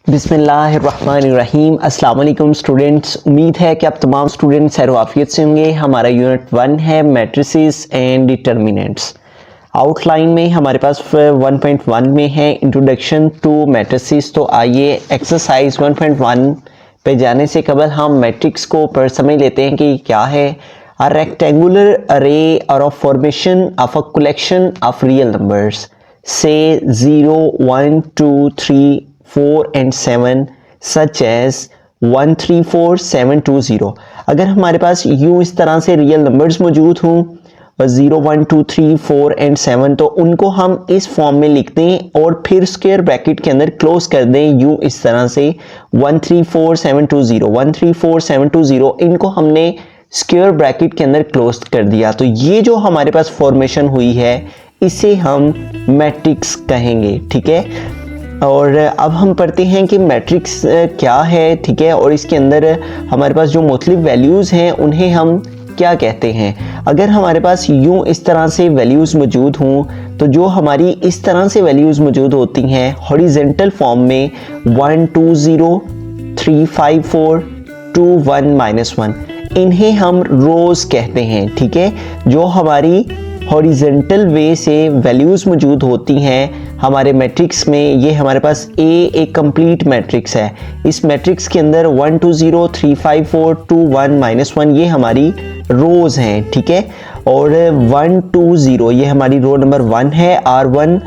बिस्मिल्लाहिर्रहमानिर्रहीम। अस्सलाम वालेकुम स्टूडेंट्स, उम्मीद है कि आप तमाम स्टूडेंट्स खैर-ओ-आफियत से होंगे। हमारा यूनिट 1 है मैट्रिसेस एंड डिटर्मिनेंट्स। आउटलाइन में हमारे पास 1.1 में है इंट्रोडक्शन टू मैट्रिसेस। तो आइए एक्सरसाइज 1.1 पे जाने से कबल हम मैट्रिक्स को पर समझ लेते हैं कि क्या है। अ रेक्टेंगुलर अरे और of formation of a collection of real numbers से 0, 1, 2, 3, 4 and 7 such as 1, 3, 4, 7, 2, 0। अगर हमारे पास यूं इस तरह से रियल नंबर्स मौजूद हों 0, 1, 2, 3, 4 एंड 7, तो उनको हम इस फॉर्म में लिख दें और फिर स्क्वायर ब्रैकेट के अंदर क्लोज कर दें यूं इस तरह से 1, 3, 4, 7, 2, 0, 1, 3, 4, 7, 2, 0। इनको हमने स्क्वायर ब्रैकेट के अंदर क्लोज कर दिया। तो ये जो हमारे पास फॉर्मेशन हुई है इसे हम मैट्रिक्स कहेंगे, ठीक है। और अब हम पढ़ते हैं कि मैट्रिक्स क्या है, ठीक है, और इसके अंदर हमारे पास जो मुख्तलिफ वैल्यूज़ हैं उन्हें हम क्या कहते हैं। अगर हमारे पास यूं इस तरह से वैल्यूज़ मौजूद हों तो जो हमारी इस तरह से वैल्यूज़ मौजूद होती हैं हॉरिजेंटल फॉर्म में 1, 2, 0, 3, 5, 4, 2, 1, -1, इन्हें हम रोज़ कहते हैं, ठीक है। जो हमारी हॉरिजेंटल वे से वैल्यूज़ मौजूद होती हैं हमारे मैट्रिक्स में, ये हमारे पास एक कंप्लीट मैट्रिक्स है। इस मैट्रिक्स के अंदर 1, 2, 0, 3, 5, 4, 2, 1, -1 ये हमारी रोज़ हैं, ठीक है। और 1, 2, 0 ये हमारी रो नंबर 1 है, R1,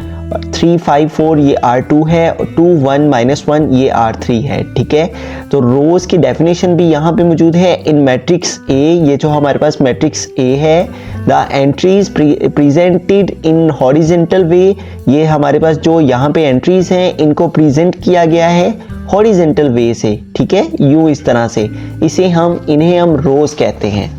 3, 5, 4 ये R2 है, 2, 1, -1 ये R3 है, ठीक है। तो रोज़ की डेफिनेशन भी यहाँ पे मौजूद है इन मैट्रिक्स A। ये जो हमारे पास मैट्रिक्स A है, the entries presented in horizontal way, ये हमारे पास जो यहाँ पे एंट्रीज हैं इनको प्रेजेंट किया गया है हॉरिजेंटल वे से, ठीक है, यूँ इस तरह से। इन्हें हम रोज़ कहते हैं।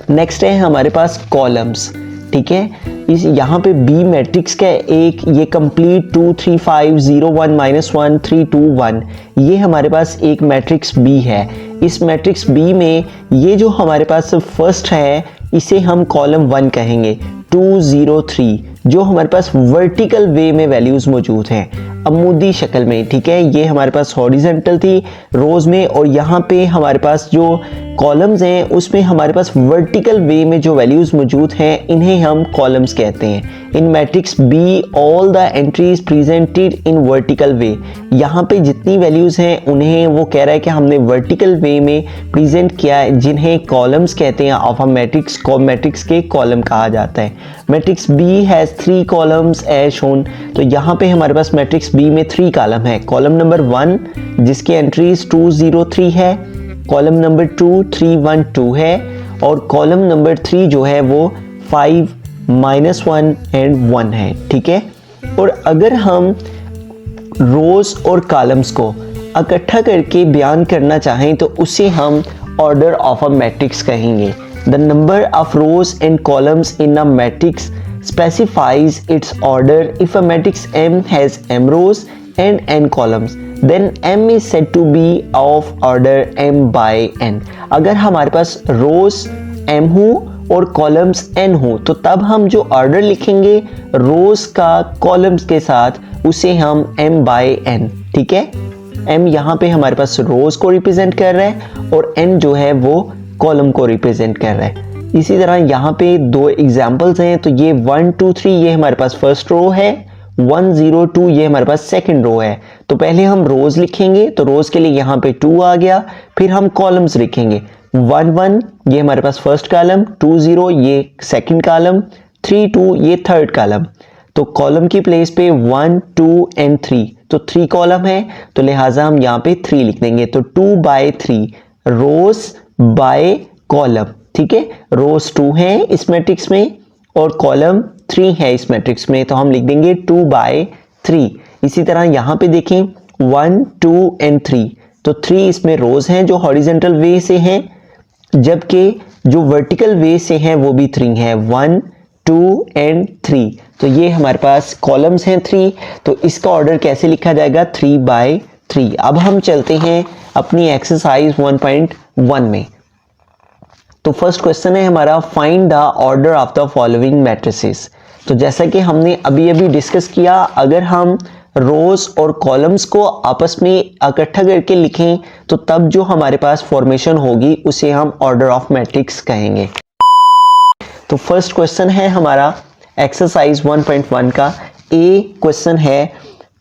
नेक्स्ट है हमारे पास कॉलम्स, ठीक है। इस यहाँ पे बी मैट्रिक्स का एक ये कंप्लीट 2, 3, 5, 0, 1, -1, 3, 2, 1 ये हमारे पास एक मैट्रिक्स बी है। इस मैट्रिक्स बी में ये जो हमारे पास फर्स्ट है इसे हम कॉलम 1 कहेंगे, 2, 0, 3, जो हमारे पास वर्टिकल वे में वैल्यूज़ मौजूद हैं अमूदी शक्ल में, ठीक है। ये हमारे पास हॉरिजेंटल थी रोज़ में, और यहाँ पे हमारे पास जो कॉलम्स हैं उसमें हमारे पास वर्टिकल वे में जो वैल्यूज़ मौजूद हैं इन्हें हम कॉलम्स कहते हैं। In matrix B all the entries presented in vertical way, यहाँ पे जितनी वैल्यूज़ हैं उन्हें वो कह रहा है कि हमने वर्टिकल वे में प्रेजेंट किया है, जिन्हें कॉलम्स कहते हैं। ऑफ अ मैट्रिक्स को मैट्रिक्स के कॉलम कहा जाता है। Matrix B has 3 columns as shown. तो यहाँ पे हमारे पास मैट्रिक्स बी में 3 कॉलम है। कॉलम नंबर 1 जिसकी एंट्रीज 2, 0, 3 है, कॉलम नंबर 2 3, 1, 2 है, और कॉलम नंबर 3 जो है वो 5, -1 एंड 1 है, ठीक है। और अगर हम रोज और कॉलम्स को इकट्ठा करके बयान करना चाहें तो उसे हम ऑर्डर ऑफ अ मैट्रिक्स कहेंगे। The number of rose and columns in a matrix specifies its order. If a matrix M has m rows and n columns, then M is said to be of order m by n. अगर हमारे पास रोज m हो और columns n हो तो तब हम जो order लिखेंगे रोज का कॉलम्स के साथ उसे हम m by n, ठीक है। m यहाँ पे हमारे पास रोज को रिप्रेजेंट कर रहा है और n जो है वो कॉलम को रिप्रेजेंट कर रहा है। इसी तरह यहाँ पे 2 एग्जाम्पल्स हैं। तो ये 1, 2, 3 ये हमारे पास फर्स्ट रो है, 1, 0, 2 ये हमारे पास सेकंड रो है। तो पहले हम रोज लिखेंगे, तो रोज के लिए यहाँ पे 2 आ गया। फिर हम कॉलम्स लिखेंगे, 1, 1 ये हमारे पास फर्स्ट कॉलम, 2, 0 ये सेकंड कॉलम, 3, 2 ये थर्ड कॉलम। तो कॉलम की प्लेस पे 1, 2 एंड 3, तो 3 कॉलम है, तो लिहाजा हम यहाँ पे 3 लिख देंगे। तो 2 by 3 रोज बाय कॉलम, ठीक है। रोज 2 है इस मैट्रिक्स में और कॉलम 3 है इस मैट्रिक्स में, तो हम लिख देंगे 2 by 3। इसी तरह यहाँ पे देखें 1, 2 एंड 3, तो 3 इसमें रोज हैं जो हॉरिजेंटल वे से हैं, जबकि जो वर्टिकल वे से हैं वो भी 3 है, 1, 2 एंड 3। तो ये हमारे पास कॉलम्स हैं 3। तो इसका ऑर्डर कैसे लिखा जाएगा, 3 by 3। अब हम चलते हैं अपनी एक्सरसाइज 1.1 में। तो फर्स्ट क्वेश्चन है हमारा, find the order of the following matrices. तो जैसा कि हमने अभी डिस्कस किया, अगर हम रोज और कॉलम्स को आपस में इकट्ठा करके लिखें तो तब जो हमारे पास फॉर्मेशन होगी उसे हम ऑर्डर ऑफ मैट्रिक्स कहेंगे। तो फर्स्ट क्वेश्चन है हमारा एक्सरसाइज 1.1 का। ए क्वेश्चन है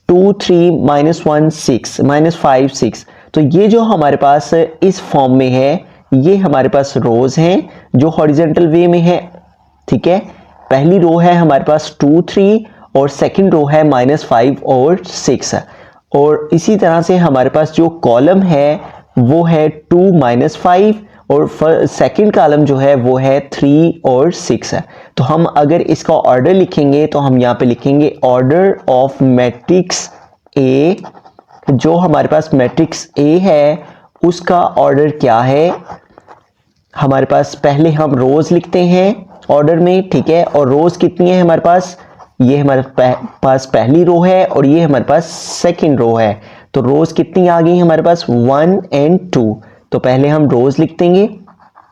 2 3 -1 6 -5 6। तो ये जो हमारे पास इस फॉर्म में है ये हमारे पास रोज हैं जो हॉरिजॉन्टल वे में है, ठीक है। पहली रो है हमारे पास 2 3 और सेकंड रो है -5 और 6। और इसी तरह से हमारे पास जो कॉलम है वो है 2 -5 और सेकंड कॉलम जो है वो है 3 और 6। तो हम अगर इसका ऑर्डर लिखेंगे तो हम यहाँ पे लिखेंगे ऑर्डर ऑफ मैट्रिक्स ए। जो हमारे पास मैट्रिक्स ए है उसका ऑर्डर क्या है, हमारे पास पहले हम रोज लिखते हैं ऑर्डर में, ठीक है। और रोज कितनी है हमारे पास, ये हमारे पास पहली रो है और ये हमारे पास सेकंड रो है। तो रोज कितनी आ गई हमारे पास 1 और 2। तो पहले हम रोज लिख देंगे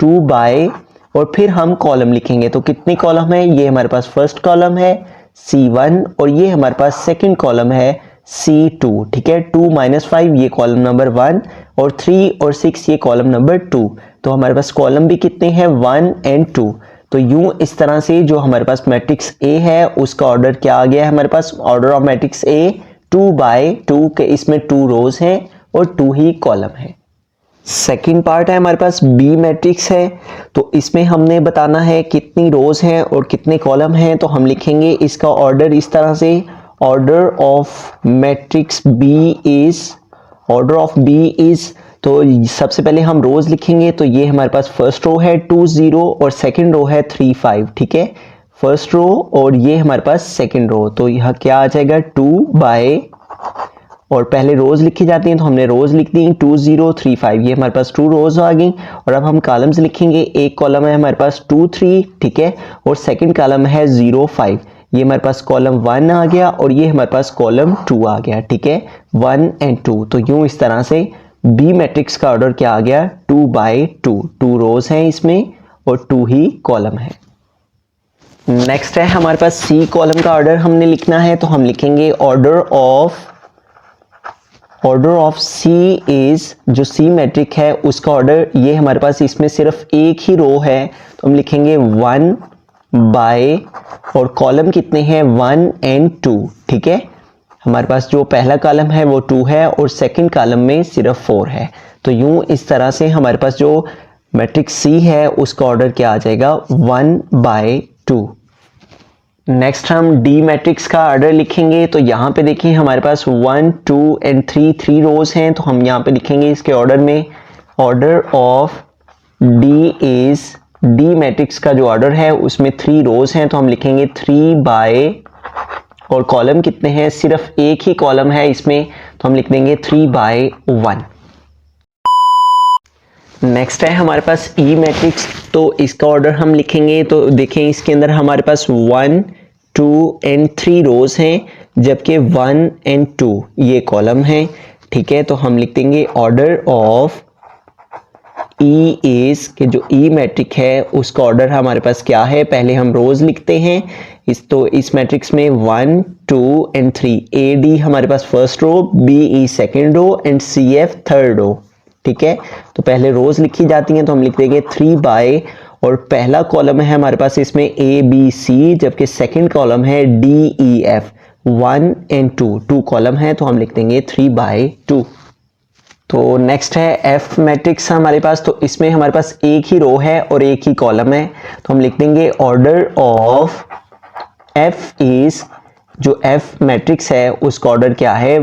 2 बाय और फिर हम कॉलम लिखेंगे। तो कितनी कॉलम है, ये हमारे पास फर्स्ट कॉलम है C1 और ये हमारे पास सेकंड कॉलम है C2, ठीक है। 2 -5 ये कॉलम नंबर 1 और 3 और 6 ये कॉलम नंबर 2। तो हमारे पास कॉलम भी कितने हैं 1 और 2। तो यूं इस तरह से जो हमारे पास मैट्रिक्स ए है उसका ऑर्डर क्या आ गया है हमारे पास, order of matrix A 2 by 2 के इसमें 2 रोज हैं और 2 ही कॉलम है। सेकंड पार्ट है हमारे पास बी मैट्रिक्स है। तो इसमें हमने बताना है कितनी रोज हैं और कितने कॉलम हैं। तो हम लिखेंगे इसका ऑर्डर इस तरह से, order of matrix B is, order of B is. तो सबसे पहले हम रोज लिखेंगे। तो ये हमारे पास फर्स्ट रो है 2 0 और सेकंड रो है 3 5, ठीक है। फर्स्ट रो और ये हमारे पास सेकंड रो। तो यह क्या आ जाएगा 2 बाय और पहले रोज लिखी जाती हैं तो हमने रोज लिख दी 2 0 3 5, ये हमारे पास 2 रोज आ गई। और अब हम कॉलम्स लिखेंगे। एक कॉलम है हमारे पास 2 3, ठीक है, और सेकंड कॉलम है 0 5। ये हमारे पास कॉलम 1 आ गया और ये हमारे पास कॉलम 2 आ गया, ठीक है, 1 और 2। तो यूं इस तरह से बी मैट्रिक्स का ऑर्डर क्या आ गया 2 बाय 2। 2 रोज हैं इसमें और 2 ही कॉलम है। नेक्स्ट है हमारे पास सी कॉलम का ऑर्डर हमने लिखना है। तो हम लिखेंगे ऑर्डर ऑफ सी इज, जो सी मैट्रिक है उसका ऑर्डर, ये हमारे पास इसमें सिर्फ एक ही रो है तो हम लिखेंगे 1 बाय और कॉलम कितने हैं 1 और 2, ठीक है। हमारे पास जो पहला कॉलम है वो 2 है और सेकंड कॉलम में सिर्फ 4 है। तो यूं इस तरह से हमारे पास जो मैट्रिक्स सी है उसका ऑर्डर क्या आ जाएगा 1 बाय 2। नेक्स्ट हम डी मैट्रिक्स का ऑर्डर लिखेंगे। तो यहाँ पे देखिए हमारे पास 1 2 और 3 रोज हैं। तो हम यहाँ पे लिखेंगे इसके ऑर्डर में, order of D is, D matrix का जो ऑर्डर है उसमें 3 रोज हैं। तो हम लिखेंगे 3 बाय और कॉलम कितने हैं, सिर्फ एक ही कॉलम है इसमें तो हम लिख देंगे 3 बाय 1। नेक्स्ट है हमारे पास ई मैट्रिक्स। तो इसका ऑर्डर हम लिखेंगे। तो देखें इसके अंदर हमारे पास 1 2 और 3 रोज हैं जबकि 1 और 2 ये कॉलम है, ठीक है। तो हम लिख देंगे ऑर्डर ऑफ ई इज, के जो ई मैट्रिक है उसका ऑर्डर हमारे पास क्या है, पहले हम रोज लिखते हैं इस मैट्रिक्स में 1 2 और 3। ए डी हमारे पास first row, B E second row and C F third row, ठीक है। तो पहले रोज लिखी जाती हैं तो हम लिख देंगे 3 बाय और पहला कॉलम है हमारे पास इसमें ए बी सी जबकि सेकंड कॉलम है डी ई एफ, 1 और 2 कॉलम है तो हम लिख देंगे 3 बाय 2। तो नेक्स्ट है एफ मैट्रिक्स हमारे पास। तो इसमें हमारे पास एक ही रो है और एक ही कॉलम है तो हम लिख देंगे ऑर्डर ऑफ एफ इज, जो एफ मैट्रिक्स है उसका ऑर्डर क्या है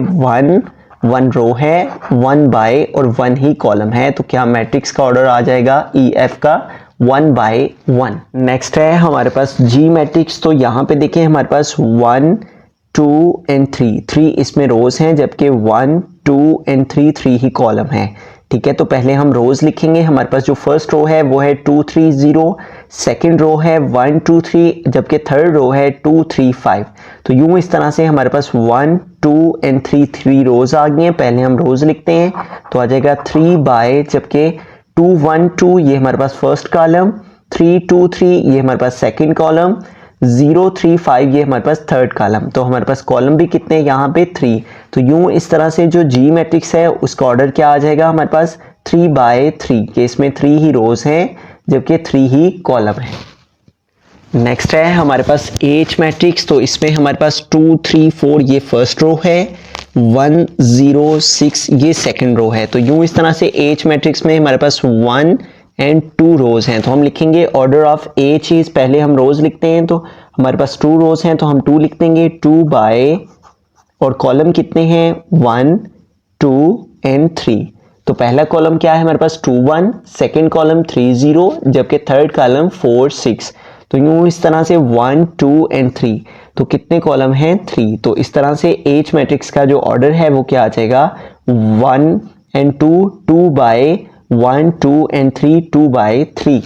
1 रो है, 1 बाय और 1 ही कॉलम है। तो क्या मैट्रिक्स का ऑर्डर आ जाएगा ई एफ का 1 बाय 1। नेक्स्ट है हमारे पास जी मैट्रिक्स। तो यहाँ पे देखें हमारे पास 1 2 और 3 इसमें रोज हैं जबकि 1 2 और 3 ही कॉलम है, ठीक है। तो पहले हम रोज लिखेंगे। हमारे पास जो फर्स्ट रो है वो है 2 3 0, सेकेंड रो है 1 2 3 जबकि थर्ड रो है 2 3 5। तो यूं इस तरह से हमारे पास 1 2 और 3 रोज आ गई हैं। पहले हम रोज लिखते हैं तो आ जाएगा 3 बाय, जबकि 2 1 2 ये हमारे पास फर्स्ट कॉलम, 3 2 3 ये हमारे पास सेकंड कॉलम, 0 3 5 ये हमारे पास थर्ड कॉलम, तो हमारे पास कॉलम भी कितने हैं यहाँ पे 3। तो यूं इस तरह से जो जी मैट्रिक्स है उसका ऑर्डर क्या आ जाएगा हमारे पास 3/3 के, इसमें 3 ही रोज हैं जबकि 3 ही कॉलम है। नेक्स्ट है हमारे पास एच मैट्रिक्स, तो इसमें हमारे पास 2 3 4 ये फर्स्ट रो है, 1 0 6 ये सेकंड रो है। तो यूं इस तरह से एच मैट्रिक्स में हमारे पास 1 एंड 2 रोज हैं, तो हम लिखेंगे ऑर्डर ऑफ एच इज, पहले हम रोज लिखते हैं तो हमारे पास 2 रोज हैं तो हम 2 लिख देंगे 2 बाय, और कॉलम कितने हैं 1 2 एंड 3। तो पहला कॉलम क्या है हमारे पास 2 1, सेकेंड कॉलम 3 0, जबकि थर्ड कॉलम 4 6। तो यूं इस तरह से 1 2 एंड 3, तो कितने कॉलम हैं 3। तो इस तरह से एच मैट्रिक्स का जो ऑर्डर है वो क्या आ जाएगा 1 एंड 2 2 बाय 1 2 एंड 3 2/3।